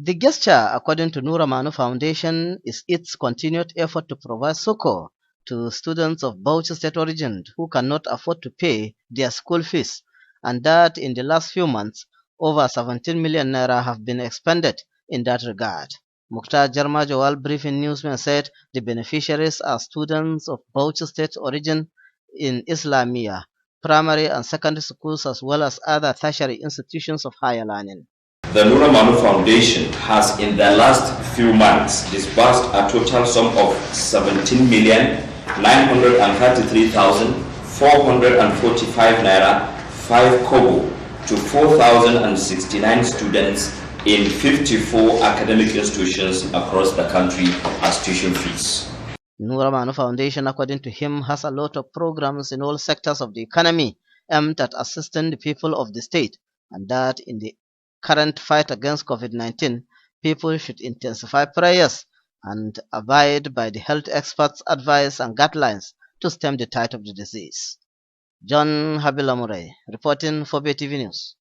The gesture, according to Nura Manu Foundation, is its continued effort to provide succor to students of Bauchi State origin who cannot afford to pay their school fees, and that in the last few months, over 17 million naira have been expended in that regard. Mukhtar Jarmajo, while briefing newsmen, said the beneficiaries are students of Bauchi State origin in Islamia, primary and secondary schools, as well as other tertiary institutions of higher learning. The Nura Manu Foundation has in the last few months disbursed a total sum of 17,933,445 naira 5 kobo to 4,069 students in 54 academic institutions across the country as tuition fees. Nura Manu Foundation, according to him, has a lot of programs in all sectors of the economy aimed at assisting the people of the state, and that in the current fight against COVID-19, people should intensify prayers and abide by the health experts' advice and guidelines to stem the tide of the disease. John Habilamure, reporting for BTV News.